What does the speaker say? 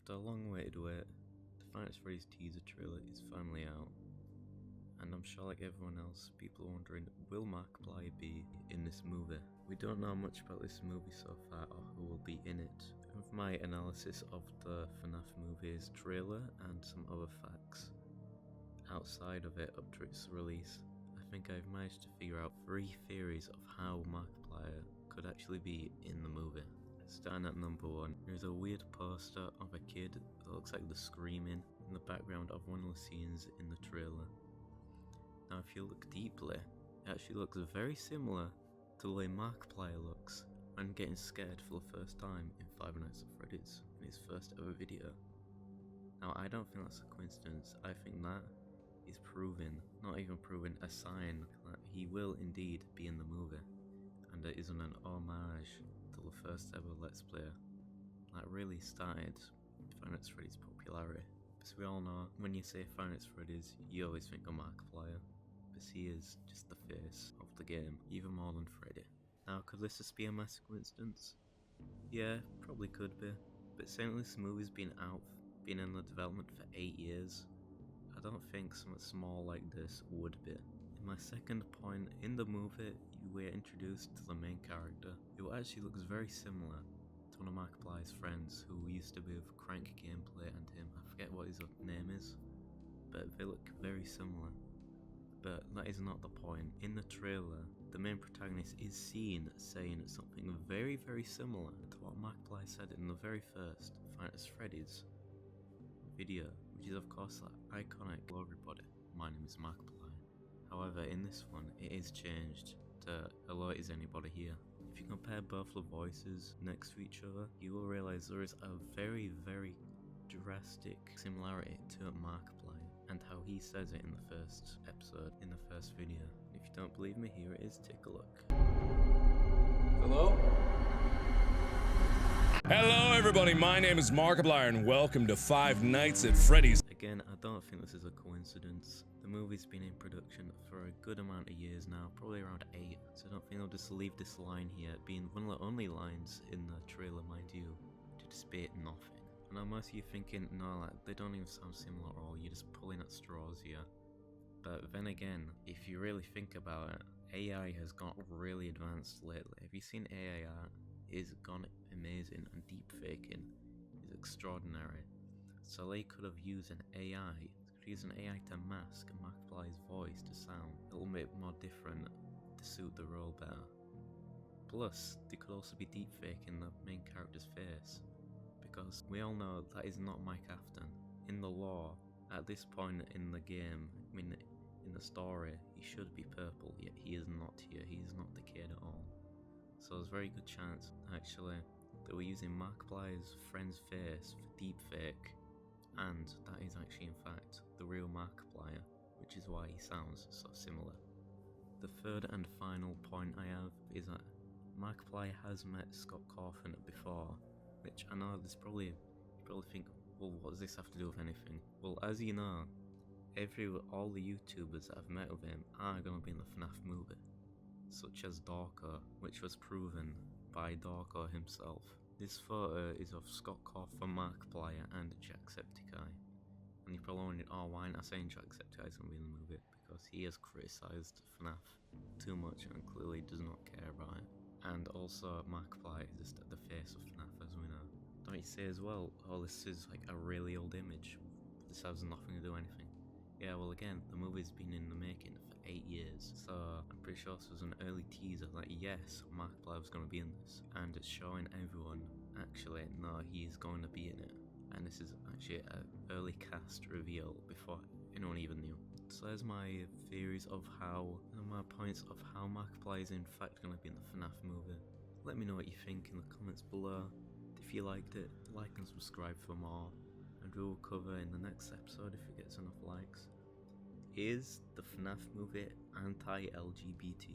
After a long-awaited wait, the FNAF Freddy's teaser trailer is finally out, and I'm sure like everyone else, people are wondering, will Markiplier be in this movie? We don't know much about this movie so far or who will be in it. With my analysis of the FNAF Movie's trailer and some other facts outside of it up to its release, I think I've managed to figure out 3 theories of how Markiplier could actually be in the movie. Starting at number 1, there's a weird poster of a kid that looks like they're screaming in the background of one of the scenes in the trailer. Now if you look deeply, it actually looks very similar to the way Markiplier looks when getting scared for the first time in Five Nights at Freddy's in his first ever video. Now I don't think that's a coincidence, I think that is proving, not even proving, a sign that he will indeed be in the movie, and it isn't an homage to the first ever Let's Play that really started Five Nights at Freddy's popularity. Because we all know, when you say Five Nights at Freddy's, you always think of Markiplier, because he is just the face of the game, even more than Freddy. Now, could this just be a massive coincidence? Yeah, probably could be, but saying this movie's been in the development for 8 years, I don't think something small like this would be. In my second point, in the movie, we're introduced to the main character, who actually looks very similar to one of Markiplier's friends who used to be with Crank Gameplay and him. I forget what his name is, but they look very similar. But that is not the point. In the trailer, the main protagonist is seen saying something very, very similar to what Markiplier said in the very first Five Nights at Freddy's video, which is of course like iconic. Hello everybody, my name is Markiplier. However, in this one, it is changed to hello, is anybody here? If you compare both the voices next to each other, you will realize there is a very, very drastic similarity to Markiplier and how he says it in the first episode, in the first video. If you don't believe me, here it is, take a look. Hello? Hello everybody, my name is Markiplier and welcome to Five Nights at Freddy's. Again, I don't think this is a coincidence. The movie's been in production for a good amount of years now, probably around 8, so I don't think they'll just leave this line here, being one of the only lines in the trailer, mind you, to debate nothing. And now most of you thinking, no, like, they don't even sound similar at all, you're just pulling at straws here. But then again, if you really think about it, AI has got really advanced lately. Have you seen AI art? It's gone amazing, and deepfaking is extraordinary. So they could have used an AI, an AI to mask Markiplier's voice to sound a little bit more different to suit the role better. Plus, they could also be deepfaking the main character's face, because we all know that is not Mike Afton. In the lore, at this point in the game, I mean in the story, he should be purple, yet he is not here, he is not the kid at all. So there's a very good chance, actually, that we're using Markiplier's friend's face for deepfake, and that is actually in fact the real Markiplier, which is why he sounds so similar. The third and final point I have is that Markiplier has met Scott Cawthon before, which I know there's probably, you probably think, well, what does this have to do with anything? Well, as you know, all the YouTubers that I've met with him are going to be in the FNAF movie, such as Dorko, which was proven by Dorko himself. This photo is of Scott Cawthon, Markiplier, and Jacksepticeye. And you're probably wondering, oh, why not saying Jacksepticeye is going to be in the movie? Because he has criticised FNAF too much and clearly does not care about it. And also, Markiplier is just the face of FNAF, as we know. Don't you say as well, oh, this is like a really old image. This has nothing to do with anything. Yeah, well again, the movie's been in the making for 8 years, so I'm pretty sure this was an early teaser that yes, Markiplier was going to be in this, and it's showing everyone, actually, no, he's going to be in it, and this is actually an early cast reveal before anyone even knew. So there's my theories of how, and my points of how Markiplier is in fact going to be in the FNAF movie. Let me know what you think in the comments below. If you liked it, like and subscribe for more, and we will cover in the next episode if it gets enough likes. Is the FNAF movie anti-LGBT?